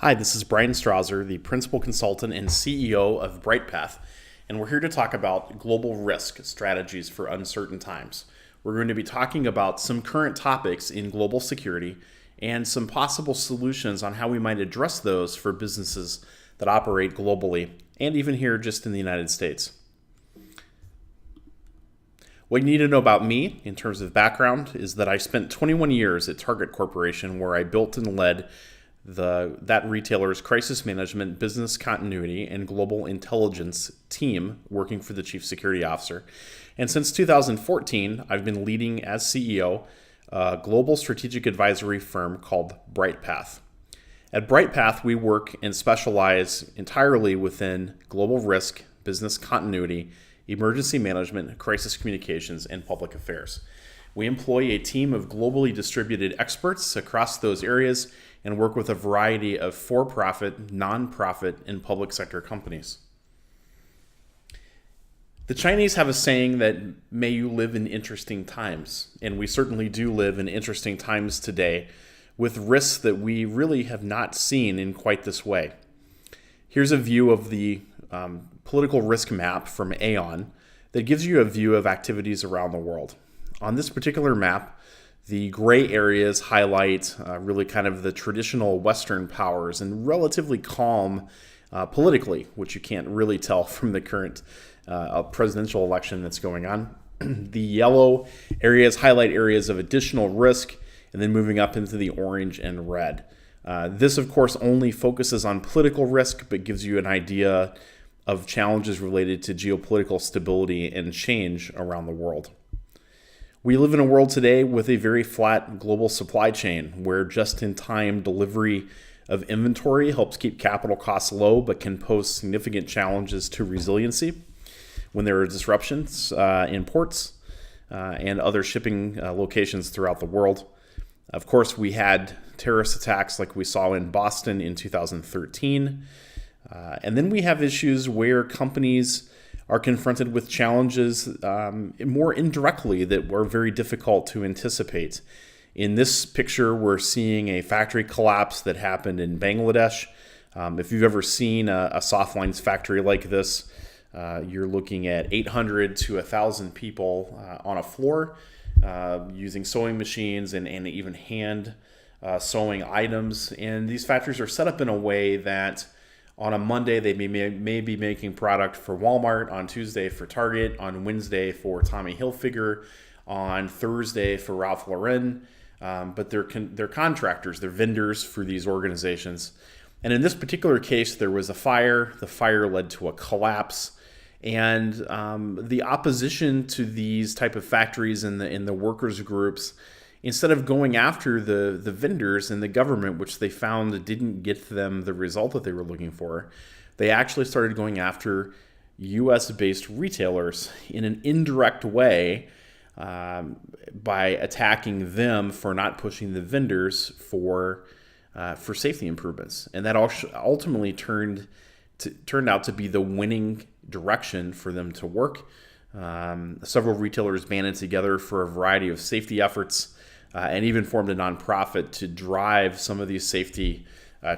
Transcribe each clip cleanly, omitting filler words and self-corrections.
Hi, this is Bryan Strawser, the Principal Consultant and CEO of Bryghtpath, and we're here to talk about global risk strategies for uncertain times. We're going to be talking about some current topics in global security and some possible solutions on how we might address those for businesses that operate globally and even here just in the United States. What you need to know about me in terms of background is that I spent 21 years at Target Corporation, where I built and led that retailer's crisis management, business continuity, and global intelligence team, working for the chief security officer. And since 2014, I've been leading as CEO a global strategic advisory firm called Bryghtpath. At Bryghtpath, we work and specialize entirely within global risk, business continuity, emergency management, crisis communications, and public affairs. We employ a team of globally distributed experts across those areas and work with a variety of for-profit, nonprofit, and public sector companies. The Chinese have a saying that may you live in interesting times, and we certainly do live in interesting times today with risks that we really have not seen in quite this way. Here's a view of the political risk map from Aon that gives you a view of activities around the world. On this particular map, the gray areas highlight really kind of the traditional Western powers and relatively calm politically, which you can't really tell from the current presidential election that's going on. The yellow areas highlight areas of additional risk, and then moving up into the orange and red. This, of course, only focuses on political risk, but gives you an idea of challenges related to geopolitical stability and change around the world. We live in a world today with a very flat global supply chain where just-in-time delivery of inventory helps keep capital costs low, but can pose significant challenges to resiliency when there are disruptions in ports and other shipping locations throughout the world. Of course, we had terrorist attacks like we saw in Boston in 2013. And then we have issues where companies are confronted with challenges more indirectly that were very difficult to anticipate. In this picture, we're seeing a factory collapse that happened in Bangladesh. If you've ever seen a softlines factory like this, you're looking at 800 to 1,000 people on a floor using sewing machines and even hand sewing items. And these factories are set up in a way that on a Monday, they may be making product for Walmart, on Tuesday for Target, on Wednesday for Tommy Hilfiger, on Thursday for Ralph Lauren, but they're contractors, they're vendors for these organizations. And in this particular case, there was a fire. The fire led to a collapse, and the opposition to these type of factories and the workers groups, instead of going after the vendors and the government, which they found didn't get them the result that they were looking for, they actually started going after U.S.-based retailers in an indirect way by attacking them for not pushing the vendors for safety improvements. And that ultimately turned out to be the winning direction for them to work. Several retailers banded together for a variety of safety efforts, and even formed a nonprofit to drive some of these safety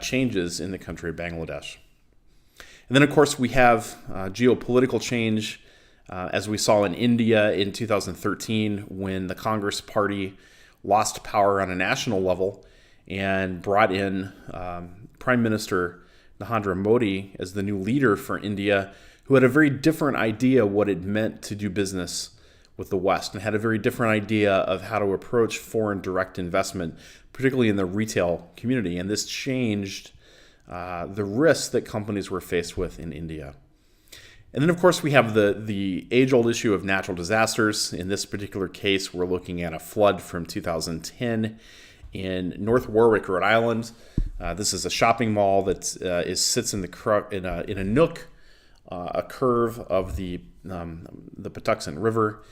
changes in the country of Bangladesh. And then, of course, we have geopolitical change, as we saw in India in 2013, when the Congress Party lost power on a national level and brought in Prime Minister Narendra Modi as the new leader for India, who had a very different idea what it meant to do business with the West and had a very different idea of how to approach foreign direct investment, particularly in the retail community. And this changed the risks that companies were faced with in India. And then, of course, we have the age-old issue of natural disasters. In this particular case, we're looking at a flood from 2010 in North Warwick, Rhode Island. This is a shopping mall that sits in a nook, a curve of the Patuxent River.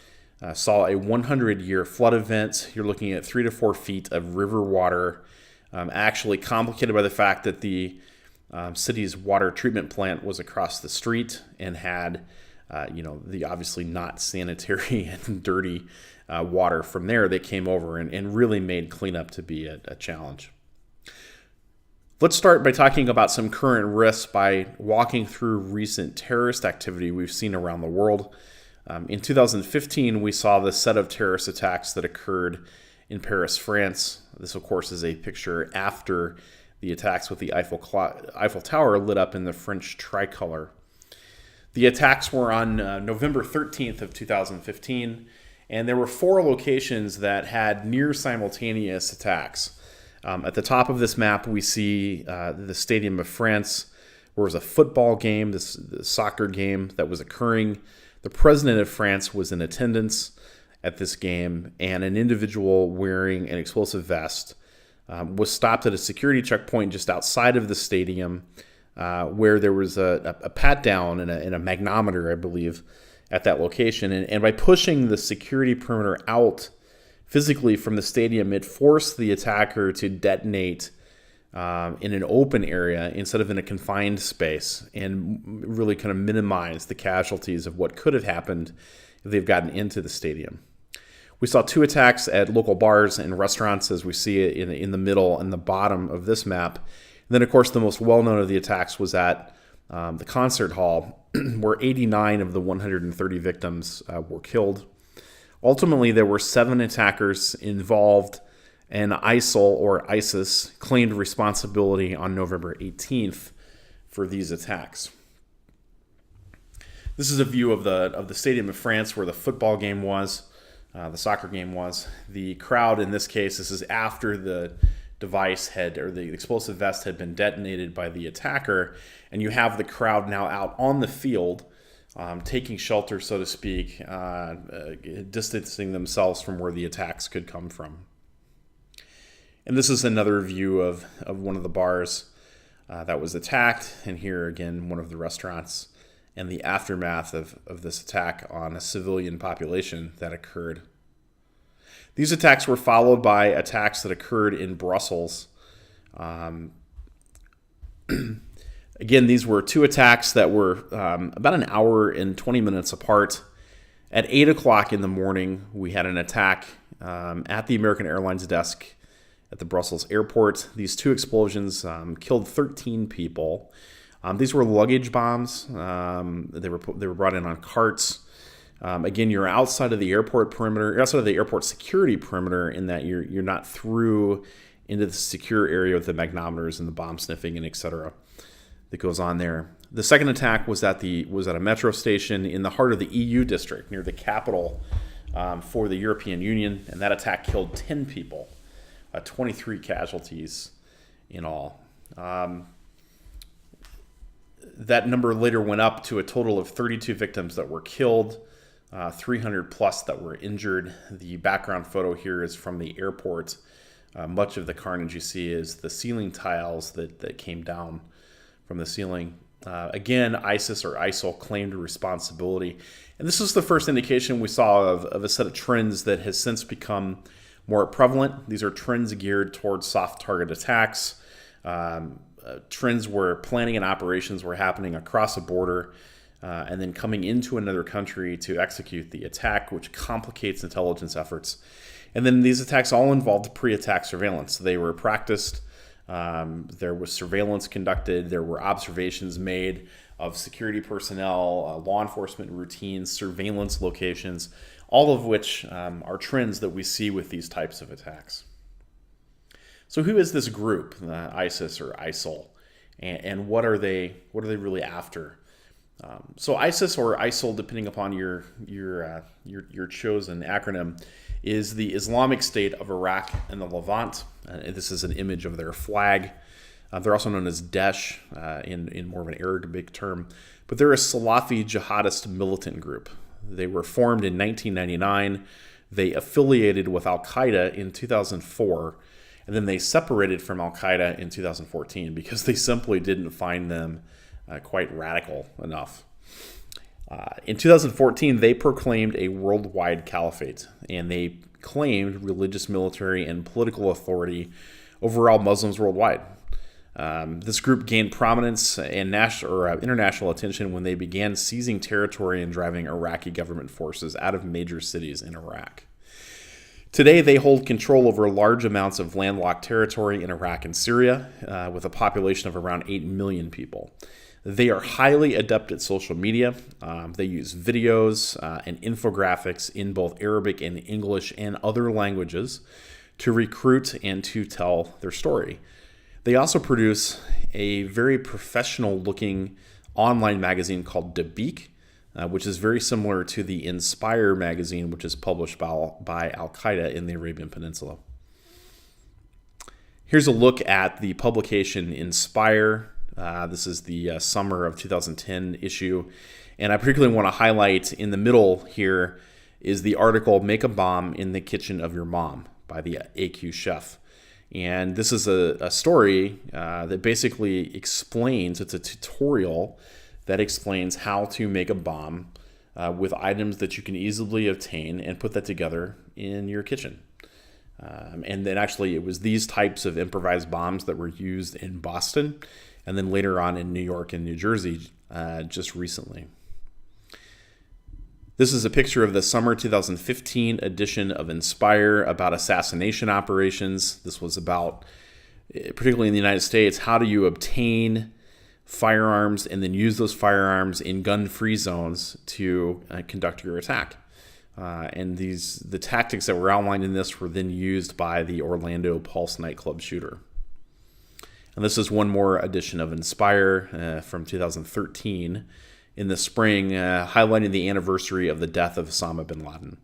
Saw a 100-year flood event. You're looking at 3 to 4 feet of river water, actually complicated by the fact that the city's water treatment plant was across the street and had, the obviously not sanitary and dirty water from there that came over and really made cleanup to be a challenge. Let's start by talking about some current risks by walking through recent terrorist activity we've seen around the world. In 2015, we saw the set of terrorist attacks that occurred in Paris, France. This, of course, is a picture after the attacks with the Eiffel Tower lit up in the French tricolor. The attacks were on November 13th of 2015, and there were 4 locations that had near simultaneous attacks. At the top of this map, we see the Stadium of France, where was a football game, this soccer game that was occurring. The president of France was in attendance at this game, and an individual wearing an explosive vest was stopped at a security checkpoint just outside of the stadium, where there was a pat down and a magnetometer, I believe, at that location. And by pushing the security perimeter out physically from the stadium, it forced the attacker to detonate in an open area instead of in a confined space, and really kind of minimize the casualties of what could have happened if they've gotten into the stadium. We saw 2 attacks at local bars and restaurants, as we see it in the middle and the bottom of this map. And then, of course, the most well-known of the attacks was at the concert hall, where 89 of the 130 victims were killed. Ultimately, there were 7 attackers involved, and ISIL, or ISIS, claimed responsibility on November 18th for these attacks. This is a view of the Stadium of France, where the football game was, the soccer game was. The crowd in this case, this is after the device or the explosive vest had been detonated by the attacker, and you have the crowd now out on the field, taking shelter, so to speak, distancing themselves from where the attacks could come from. And this is another view of one of the bars that was attacked, and here again one of the restaurants, and the aftermath of this attack on a civilian population that occurred. These attacks were followed by attacks that occurred in Brussels. Again, these were 2 attacks that were about an hour and 20 minutes apart. At 8 o'clock in the morning, we had an attack at the American Airlines desk at the Brussels airport. These 2 explosions killed 13 people. These were luggage bombs. They were brought in on carts. Again, you're outside of the airport perimeter. You're outside of the airport security perimeter, in that you're not through into the secure area with the magnetometers and the bomb sniffing and etc. that goes on there. The second attack was at a metro station in the heart of the EU district, near the capital for the European Union, and that attack killed 10 people, 23 casualties in all. That number later went up to a total of 32 victims that were killed, 300 plus that were injured. The background photo here is from the airport. Much of the carnage you see is the ceiling tiles that came down from the ceiling. Again, ISIS or ISIL claimed responsibility. And this is the first indication we saw of a set of trends that has since become more prevalent. These are trends geared towards soft target attacks. Trends where planning and operations were happening across a border and then coming into another country to execute the attack, which complicates intelligence efforts. And then these attacks all involved pre-attack surveillance. They were practiced. There was surveillance conducted. There were observations made of security personnel, law enforcement routines, surveillance locations, all of which are trends that we see with these types of attacks. So who is this group, ISIS or ISIL, and what are they really after? So ISIS or ISIL, depending upon your chosen acronym, is the Islamic State of Iraq and the Levant. This is an image of their flag. They're also known as Daesh in more of an Arabic term, but they're a Salafi jihadist militant group. They were formed in 1999. They affiliated with Al-Qaeda in 2004, and then they separated from Al-Qaeda in 2014 because they simply didn't find them quite radical enough. In 2014, they proclaimed a worldwide caliphate, and they claimed religious, military, and political authority over all Muslims worldwide. This group gained prominence and international attention when they began seizing territory and driving Iraqi government forces out of major cities in Iraq. Today, they hold control over large amounts of landlocked territory in Iraq and Syria, with a population of around 8 million people. They are highly adept at social media. They use videos and infographics in both Arabic and English and other languages to recruit and to tell their story. They also produce a very professional-looking online magazine called Dabiq, which is very similar to the Inspire magazine, which is published by Al-Qaeda in the Arabian Peninsula. Here's a look at the publication Inspire. This is the summer of 2010 issue. And I particularly want to highlight in the middle here is the article, Make a Bomb in the Kitchen of Your Mom by the AQ chef. And this is a story that basically explains, it's a tutorial that explains how to make a bomb with items that you can easily obtain and put that together in your kitchen. And then actually it was these types of improvised bombs that were used in Boston and then later on in New York and New Jersey just recently. This is a picture of the summer 2015 edition of Inspire about assassination operations. This was about, particularly in the United States, how do you obtain firearms and then use those firearms in gun-free zones to conduct your attack. And the tactics that were outlined in this were then used by the Orlando Pulse nightclub shooter. And this is one more edition of Inspire from 2013 in the spring, highlighting the anniversary of the death of Osama bin Laden.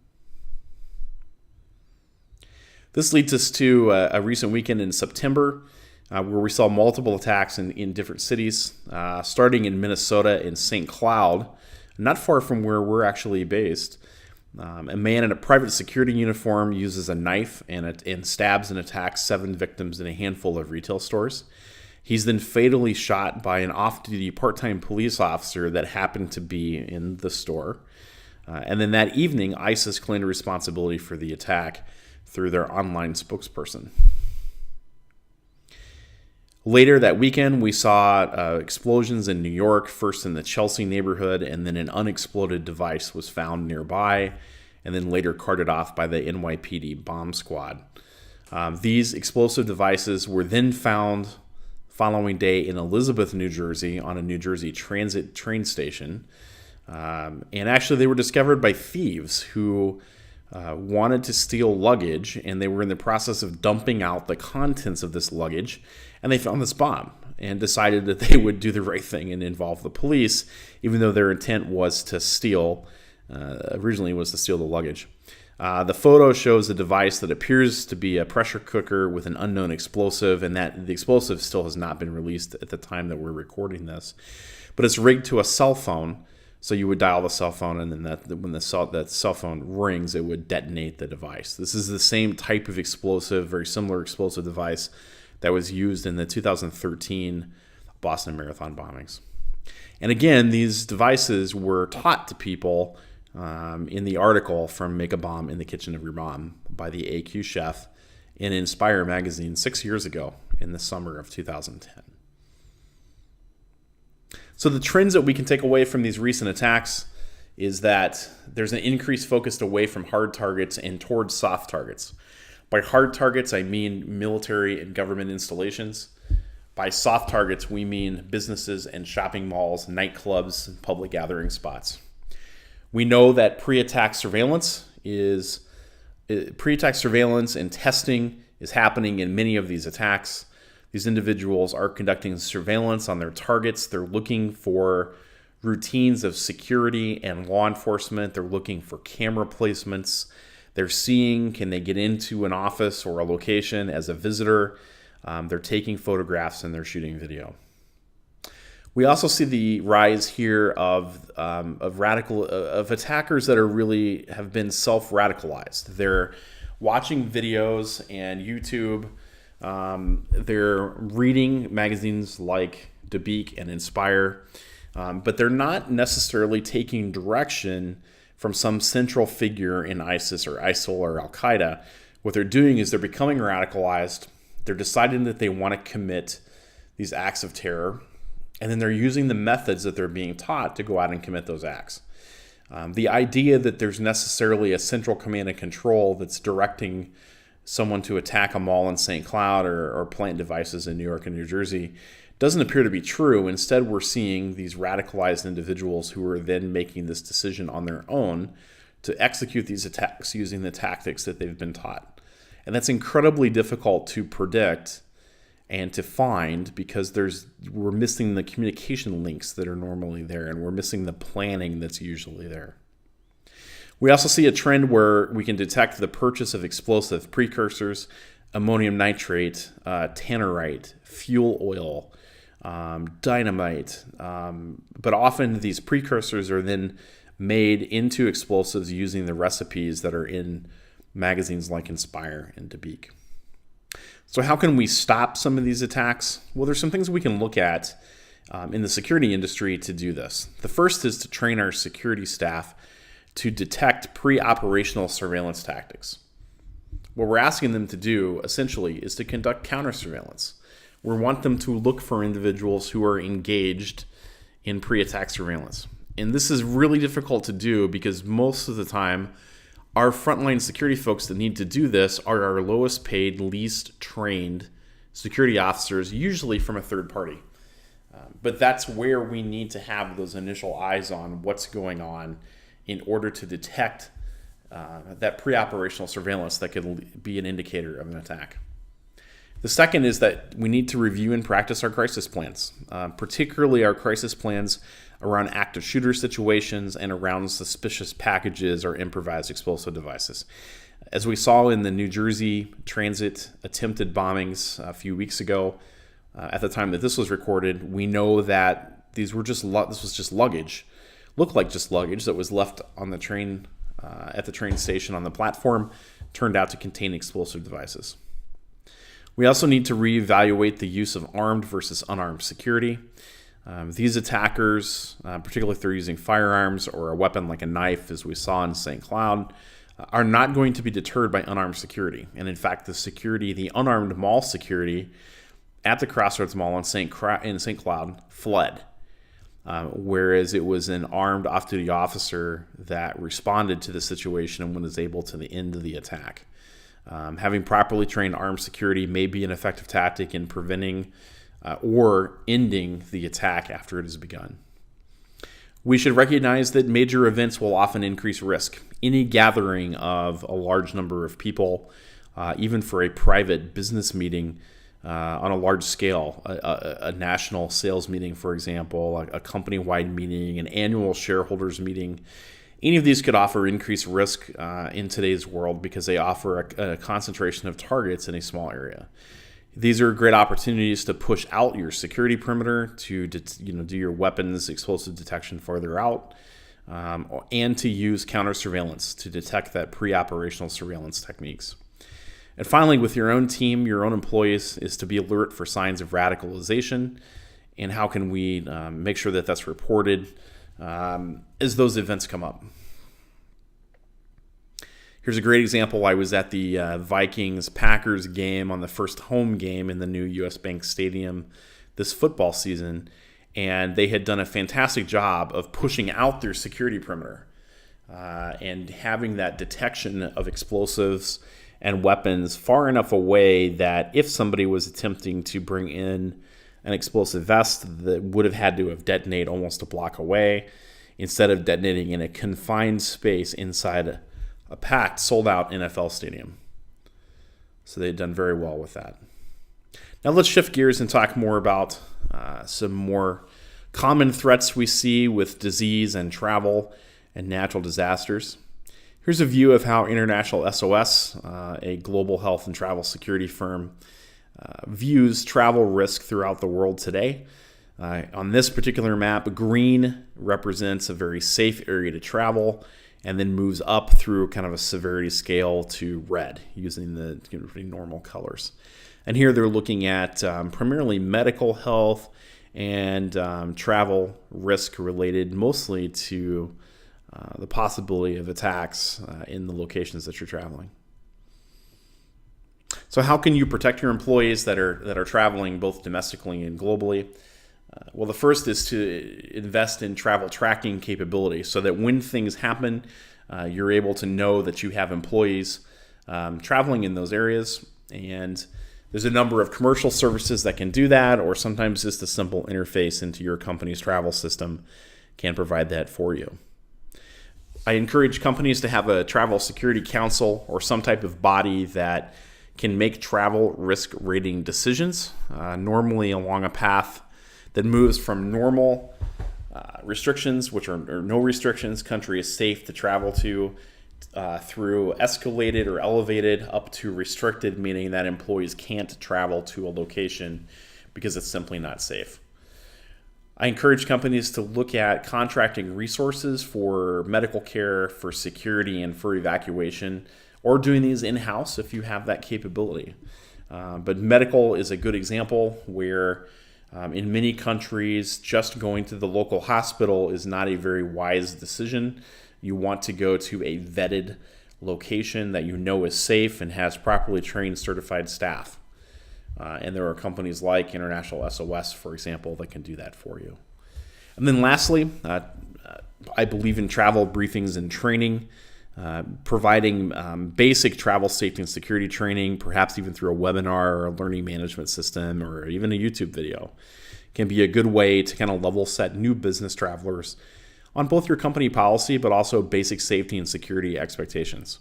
This leads us to a recent weekend in September where we saw multiple attacks in different cities, starting in Minnesota in St. Cloud, not far from where we're actually based. A man in a private security uniform uses a knife and stabs and attacks 7 victims in a handful of retail stores. He's then fatally shot by an off-duty part-time police officer that happened to be in the store. And then that evening, ISIS claimed responsibility for the attack through their online spokesperson. Later that weekend, we saw explosions in New York, first in the Chelsea neighborhood, and then an unexploded device was found nearby, and then later carted off by the NYPD bomb squad. These explosive devices were then found following day in Elizabeth, New Jersey, on a New Jersey Transit train station. And actually, they were discovered by thieves who wanted to steal luggage, and they were in the process of dumping out the contents of this luggage, and they found this bomb and decided that they would do the right thing and involve the police, even though their intent was to steal, originally was to steal the luggage. The photo shows a device that appears to be a pressure cooker with an unknown explosive, and that the explosive still has not been released at the time that we're recording this. But it's rigged to a cell phone, so you would dial the cell phone, and then when that cell phone rings, it would detonate the device. This is the same type of explosive, very similar explosive device that was used in the 2013 Boston Marathon bombings. And again, these devices were taught to people in the article from Make a Bomb in the Kitchen of Your Mom by the AQ chef in Inspire magazine 6 years ago in the summer of 2010. So the trends that we can take away from these recent attacks is that there's an increased focus away from hard targets and towards soft targets. By hard targets, I mean military and government installations. By soft targets, we mean businesses and shopping malls, nightclubs, and public gathering spots. We know that pre-attack surveillance and testing is happening in many of these attacks. These individuals are conducting surveillance on their targets. They're looking for routines of security and law enforcement. They're looking for camera placements. They're seeing, can they get into an office or a location as a visitor? They're taking photographs and they're shooting video. We also see the rise here of attackers that are really have been self-radicalized. They're watching videos and YouTube. They're reading magazines like Dabiq and Inspire, but they're not necessarily taking direction from some central figure in ISIS or ISIL or Al-Qaeda. What they're doing is they're becoming radicalized. They're deciding that they want to commit these acts of terror, and then they're using the methods that they're being taught to go out and commit those acts. The idea that there's necessarily a central command and control that's directing someone to attack a mall in St. Cloud or plant devices in New York and New Jersey doesn't appear to be true. Instead, we're seeing these radicalized individuals who are then making this decision on their own to execute these attacks using the tactics that they've been taught. And that's incredibly difficult to predict and to find because we're missing the communication links that are normally there, and we're missing the planning that's usually there. We also see a trend where we can detect the purchase of explosive precursors, ammonium nitrate, tannerite, fuel oil, dynamite. But often these precursors are then made into explosives using the recipes that are in magazines like Inspire and Dabiq. So how can we stop some of these attacks? Well, there's some things we can look at in the security industry to do this. The first is to train our security staff to detect pre-operational surveillance tactics. What we're asking them to do, essentially, is to conduct counter-surveillance. We want them to look for individuals who are engaged in pre-attack surveillance. And this is really difficult to do because most of the time, our frontline security folks that need to do this are our lowest paid, least trained security officers, usually from a third party. But that's where we need to have those initial eyes on what's going on in order to detect that pre-operational surveillance that could be an indicator of an attack. The second is that we need to review and practice our crisis plans, particularly our crisis plans around active shooter situations and around suspicious packages or improvised explosive devices. As we saw in the New Jersey transit attempted bombings a few weeks ago, at the time that this was recorded, we know that this was just luggage, looked like just luggage that was left on the train at the train station on the platform, turned out to contain explosive devices. We also need to reevaluate the use of armed versus unarmed security. These attackers, particularly if they're using firearms or a weapon like a knife, as we saw in St. Cloud, are not going to be deterred by unarmed security. And in fact, the unarmed mall security at the Crossroads Mall in St. Cloud fled, whereas it was an armed off-duty officer that responded to the situation and was able to end the attack. Having properly trained armed security may be an effective tactic in preventing or ending the attack after it has begun. We should recognize that major events will often increase risk. Any gathering of a large number of people, even for a private business meeting on a large scale, a national sales meeting, for example, a company-wide meeting, an annual shareholders meeting, any of these could offer increased risk in today's world because they offer a concentration of targets in a small area. These are great opportunities to push out your security perimeter, to do your weapons explosive detection farther out, and to use counter surveillance to detect that pre-operational surveillance techniques. And finally, with your own team, your own employees, is to be alert for signs of radicalization, and how can we make sure that that's reported as those events come up. Here's a great example. I was at the Vikings-Packers game on the first home game in the new U.S. Bank Stadium this football season, and they had done a fantastic job of pushing out their security perimeter and having that detection of explosives and weapons far enough away that if somebody was attempting to bring in an explosive vest, that would have had to have detonated almost a block away instead of detonating in a confined space inside a packed, sold-out NFL stadium. So they've done very well with that. Now let's shift gears and talk more about some more common threats we see with disease and travel and natural disasters. Here's a view of how International SOS, a global health and travel security firm, views travel risk throughout the world today. On this particular map, green represents a very safe area to travel, and then moves up through kind of a severity scale to red using the pretty normal colors. And here they're looking at primarily medical health and travel risk related mostly to the possibility of attacks in the locations that you're traveling. So how can you protect your employees that are traveling both domestically and globally? Well, the first is to invest in travel tracking capability so that when things happen, you're able to know that you have employees traveling in those areas. And there's a number of commercial services that can do that, or sometimes just a simple interface into your company's travel system can provide that for you. I encourage companies to have a travel security council or some type of body that can make travel risk rating decisions, normally along a path that moves from normal restrictions, which are no restrictions, country is safe to travel to, through escalated or elevated up to restricted, meaning that employees can't travel to a location because it's simply not safe. I encourage companies to look at contracting resources for medical care, for security, and for evacuation, or doing these in-house if you have that capability. But medical is a good example where in many countries, just going to the local hospital is not a very wise decision. You want to go to a vetted location that you know is safe and has properly trained, certified staff. And there are companies like International SOS, for example, that can do that for you. And then lastly, I believe in travel briefings and training, providing basic travel safety and security training, perhaps even through a webinar or a learning management system or even a YouTube video, can be a good way to kind of level set new business travelers on both your company policy, but also basic safety and security expectations.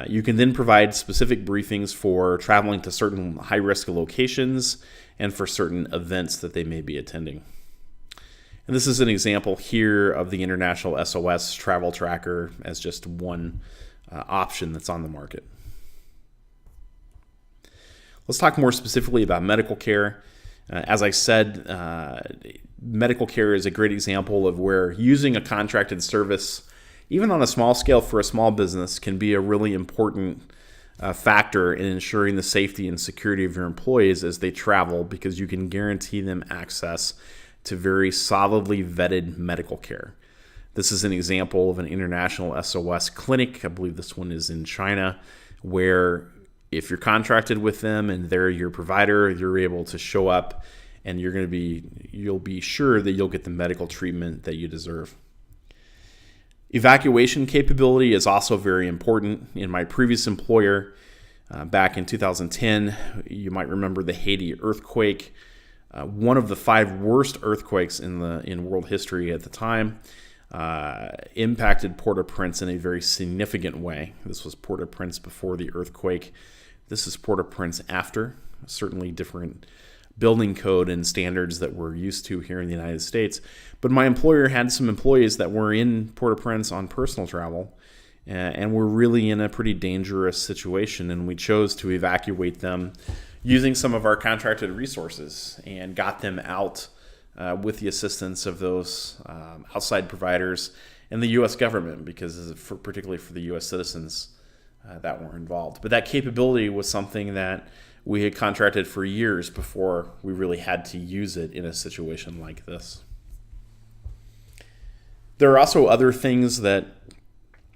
You can then provide specific briefings for traveling to certain high-risk locations and for certain events that they may be attending. And this is an example here of the International SOS travel tracker as just one option that's on the market. Let's talk more specifically about medical care. As I said, medical care is a great example of where using a contracted service, even on a small scale for a small business, can be a really important factor in ensuring the safety and security of your employees as they travel, because you can guarantee them access to very solidly vetted medical care. This is an example of an International SOS clinic. I believe this one is in China, where if you're contracted with them and they're your provider, you're able to show up and you'll be sure that you'll get the medical treatment that you deserve. Evacuation capability is also very important. In my previous employer, back in 2010, you might remember the Haiti earthquake, one of the 5 worst earthquakes in world history at the time, impacted Port-au-Prince in a very significant way. This was Port-au-Prince before the earthquake. This is Port-au-Prince after. Certainly different building code and standards that we're used to here in the United States. But my employer had some employees that were in Port-au-Prince on personal travel and were really in a pretty dangerous situation. And we chose to evacuate them using some of our contracted resources and got them out with the assistance of those outside providers and the U.S. government, because particularly for the U.S. citizens that were involved. But that capability was something that we had contracted for years before we really had to use it in a situation like this. There are also other things that,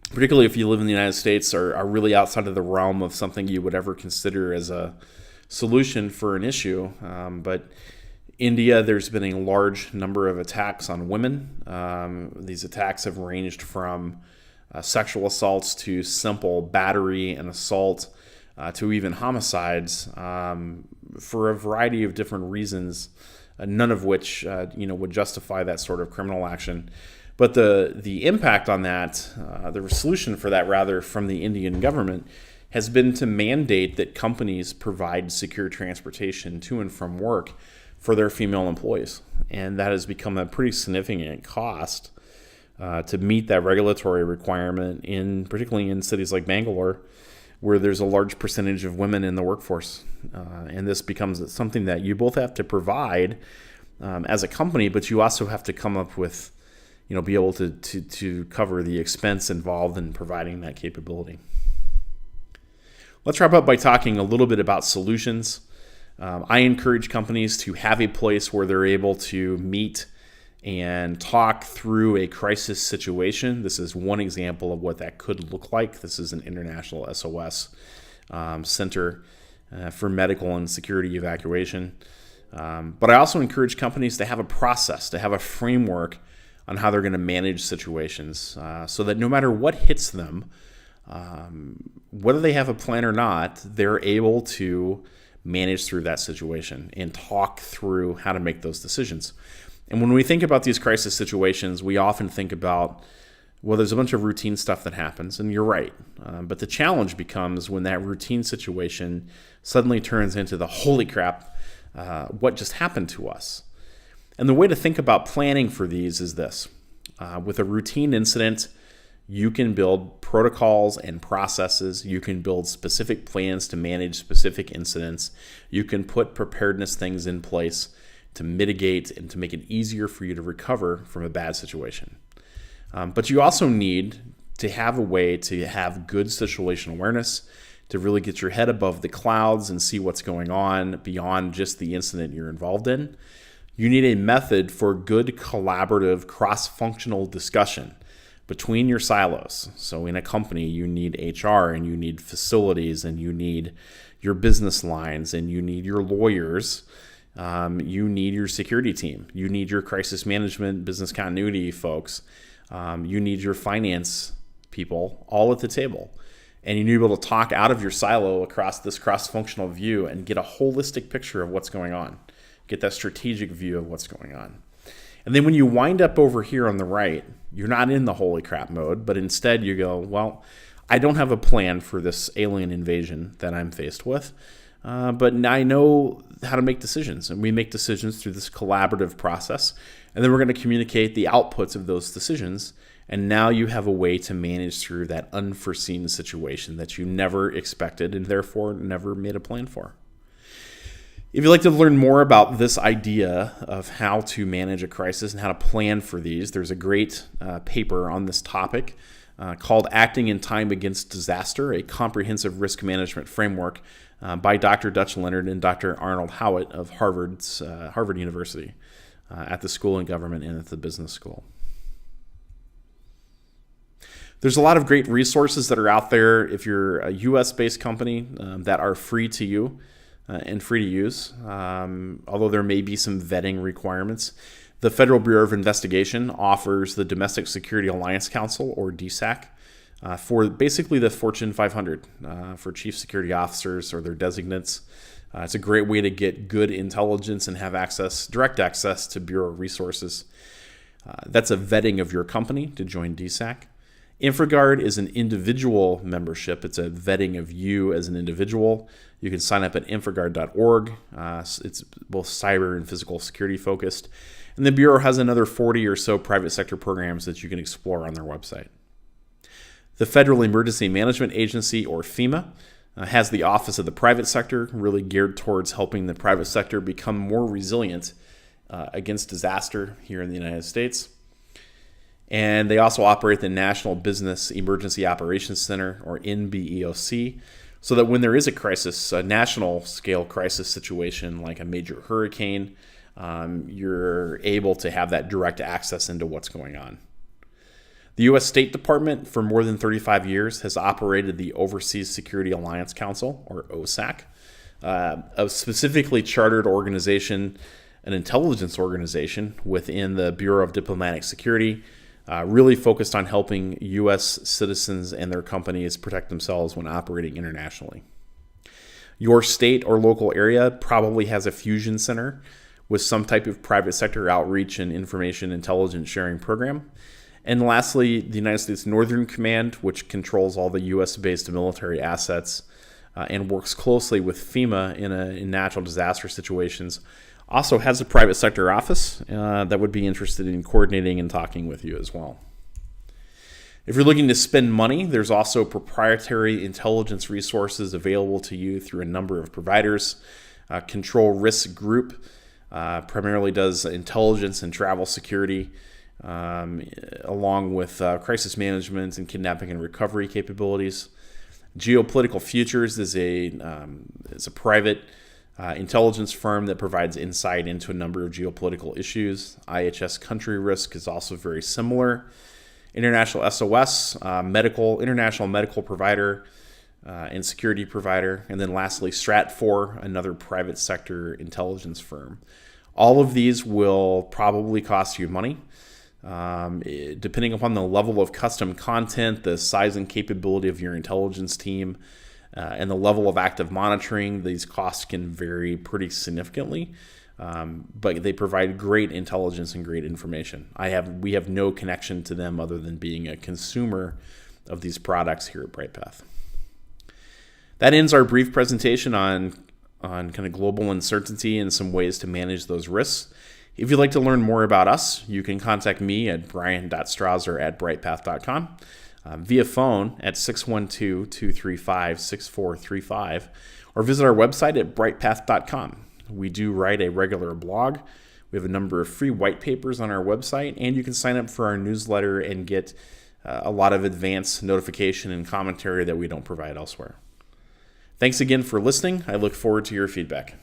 particularly if you live in the United States, are really outside of the realm of something you would ever consider as a solution for an issue. But India, there's been a large number of attacks on women. These attacks have ranged from sexual assaults to simple battery and assault to even homicides for a variety of different reasons, none of which would justify that sort of criminal action. But the impact on that, the solution for that rather from the Indian government, has been to mandate that companies provide secure transportation to and from work for their female employees. And that has become a pretty significant cost to meet that regulatory requirement, particularly in cities like Bangalore, where there's a large percentage of women in the workforce. And this becomes something that you both have to provide as a company, but you also have to come up with, be able to cover the expense involved in providing that capability. Let's wrap up by talking a little bit about solutions. I encourage companies to have a place where they're able to meet and talk through a crisis situation. This is one example of what that could look like. This is an International SOS center for medical and security evacuation. But I also encourage companies to have a process, to have a framework on how they're going to manage situations so that no matter what hits them, whether they have a plan or not, they're able to manage through that situation and talk through how to make those decisions. And when we think about these crisis situations, we often think about, well, there's a bunch of routine stuff that happens, and you're right. But the challenge becomes when that routine situation suddenly turns into the holy crap, what just happened to us? And the way to think about planning for these is this. With a routine incident, you can build protocols and processes. You can build specific plans to manage specific incidents. You can put preparedness things in place to mitigate and to make it easier for you to recover from a bad situation. But you also need to have a way to have good situational awareness, to really get your head above the clouds and see what's going on beyond just the incident you're involved in. You need a method for good collaborative cross-functional discussion between your silos. So in a company, you need HR and you need facilities and you need your business lines and you need your lawyers. You need your security team. You need your crisis management, business continuity folks. You need your finance people all at the table. And you need to be able to talk out of your silo across this cross-functional view and get a holistic picture of what's going on. Get that strategic view of what's going on. And then when you wind up over here on the right, you're not in the holy crap mode, but instead you go, well, I don't have a plan for this alien invasion that I'm faced with, but I know how to make decisions. And we make decisions through this collaborative process. And then we're going to communicate the outputs of those decisions. And now you have a way to manage through that unforeseen situation that you never expected and therefore never made a plan for. If you'd like to learn more about this idea of how to manage a crisis and how to plan for these, there's a great paper on this topic called Acting in Time Against Disaster, a Comprehensive Risk Management Framework by Dr. Dutch Leonard and Dr. Arnold Howitt of Harvard University at the School of Government and at the Business School. There's a lot of great resources that are out there if you're a U.S.-based company that are free to you and free to use, although there may be some vetting requirements. The Federal Bureau of Investigation offers the Domestic Security Alliance Council, or DSAC, for basically the Fortune 500 for chief security officers or their designates. It's a great way to get good intelligence and have direct access to Bureau resources. That's a vetting of your company to join DSAC. InfraGard is an individual membership. It's a vetting of you as an individual. You can sign up at infragard.org. It's both cyber and physical security focused. And the Bureau has another 40 or so private sector programs that you can explore on their website. The Federal Emergency Management Agency, or FEMA, has the Office of the Private Sector, really geared towards helping the private sector become more resilient against disaster here in the United States. And they also operate the National Business Emergency Operations Center, or NBEOC, so that when there is a crisis, a national scale crisis situation like a major hurricane, you're able to have that direct access into what's going on. The U.S. State Department, for more than 35 years, has operated the Overseas Security Alliance Council, or OSAC, a specifically chartered organization, an intelligence organization within the Bureau of Diplomatic Security, really focused on helping U.S. citizens and their companies protect themselves when operating internationally. Your state or local area probably has a fusion center with some type of private sector outreach and information intelligence sharing program. And lastly, the United States Northern Command, which controls all the U.S.-based military assets and works closely with FEMA in natural disaster situations, also has a private sector office that would be interested in coordinating and talking with you as well. If you're looking to spend money, there's also proprietary intelligence resources available to you through a number of providers. Control Risk Group primarily does intelligence and travel security, along with crisis management and kidnapping and recovery capabilities. Geopolitical Futures is a private intelligence firm that provides insight into a number of geopolitical issues. IHS Country Risk is also very similar. International SOS, international medical provider, and security provider. And then lastly, Stratfor, another private sector intelligence firm. All of these will probably cost you money. Depending upon the level of custom content, the size and capability of your intelligence team, and the level of active monitoring, these costs can vary pretty significantly. But they provide great intelligence and great information. We have no connection to them other than being a consumer of these products here at Bryghtpath. That ends our brief presentation on kind of global uncertainty and some ways to manage those risks. If you'd like to learn more about us, you can contact me at brian.strawser@brightpath.com, via phone at 612-235-6435, or visit our website at brightpath.com. We do write a regular blog. We have a number of free white papers on our website, and you can sign up for our newsletter and get a lot of advanced notification and commentary that we don't provide elsewhere. Thanks again for listening. I look forward to your feedback.